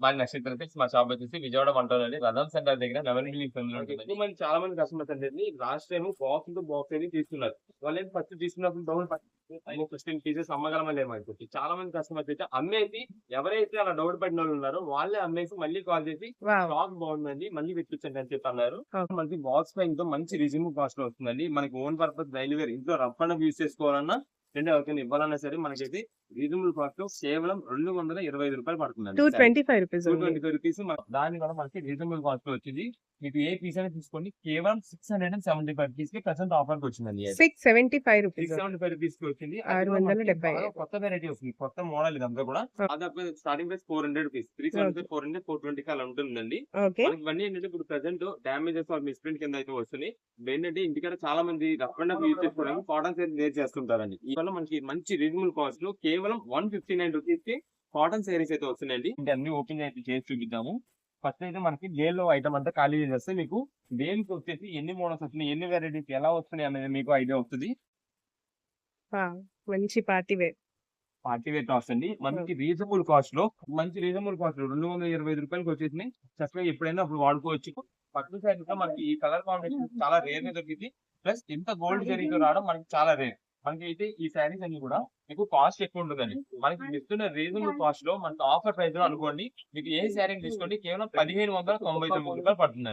మా నక్షత్రం మా షాప్ వచ్చేసి విజయవాడ మంటలోని రథం సెంటర్ దగ్గర రెవెన్యూ ఉంటుందండి. ఎక్కువ మంది చాలా మంది కస్టమర్స్ అంటే last time box to box అనేది తీసుకున్నారు. వాళ్ళు ఫస్ట్ తీసుకున్నప్పుడు డౌన్ 15 పీసెస్ అమ్మగలమని లేమనుకోండి. చాలా మంది కస్టమర్స్ అయితే అమ్మేసి ఎవరైతే అలా డౌట్ పడిన వాళ్ళు ఉన్నారో వాళ్ళే అమ్మేసి మళ్ళీ కాల్ చేసి వావ్! స్టాక్ బాగుందండి మళ్ళీ తెప్పించండి అని చెప్పి అన్నారు. ఓకే. మనకి బాక్స్ పై ఇంట్లో మంచి రీజనబుల్ కాస్ట్ లో వస్తుందండి. మనకి ఓన్ పర్పస్ డైలీ వేర్ ఇంట్లో రఫ్ అండ్ యూస్ చేసుకోవాలన్నా ఎవరికైనా ఇవ్వాలన్నా సరే మనకైతే రీజనబుల్ కాస్ట్ లో కేవలం ₹225 పడుతుందండి. రూ. 225 ఓన్లీ. ₹225 దాన్ని కూడా మనకి రీజనబుల్ కాస్ట్ లో వచ్చింది. మీకు ఏ పీస్ అయినా తీసుకోండి కేవలం ₹675 కి ప్రెసెంట్ ఆఫర్ కి వచ్చిందండి. రూ. 675 ₹675 కి వచ్చింది. 675. కొత్త వెరైటీ వస్తుంది. కొత్త మోడల్ ఇదంతా కూడా. అది స్టార్టింగ్ ప్రైస్ ₹400 ₹375, ₹400, $420 అలా ఉంటుందండి. ఓకే. మనకి ఇవన్నీ ఏంటంటే ఇప్పుడు ప్రెసెంట్ డామేజెస్ ఆర్ మిస్ప్రింట్ కింద అయితే వస్తున్నాయి. ఏంటంటే ఇంటికాడ చాలా మంది రఫ్ అండ్ యూజ్ చేసుకోవడానికి కాటన్ సారీస్ వేర్ చేస్తుంటారండి. ఈ వల్ల మనకి మంచి రీజనబుల్ కాస్ట్ లో కేవలం ₹159 కి కాటన్ సారీస్ అయితే వస్తున్నాయండి. ఇంకా అన్ని ఓపెన్ అయితే చేసి చూపిద్దాము. ఫస్ట్ అయితే మనకి డేలో ఐటమ్ అంతా ఖాళీ చేస్తే మీకు దేనికి వచ్చేసి ఎన్ని మోడల్స్ వస్తున్నాయి, ఎన్ని వెరైటీస్ ఎలా వస్తున్నాయి అనేది మీకు ఐడియా వస్తుంది. వావ్! మంచి party wear. Party wear tops అండి. మనకి రీజనబుల్ కాస్ట్ లో ₹225 వచ్చేసినాయి. చక్కగా ఎప్పుడైనా అప్పుడు వాడుకోవచ్చు. పట్టు శారీస్ లో మనకి ఈ కలర్ కాంబినేషన్ చాలా రేర్ గా దొరికింది. ప్లస్ ఇంత గోల్డ్ జరీతో రావడం మనకి చాలా రేర్. మనకి అయితే ఈ శారీస్ అన్ని కూడా మీకు కాస్ట్ ఎక్కువ ఉంటుందండి. మనకి ఇస్తున్న రీజనబుల్ కాస్ట్ లో మనకి ఆఫర్ ప్రైస్ లో అనుకోండి మీకు ఏ శారీ తీసుకోండి కేవలం ₹1599 పడుతుందండి.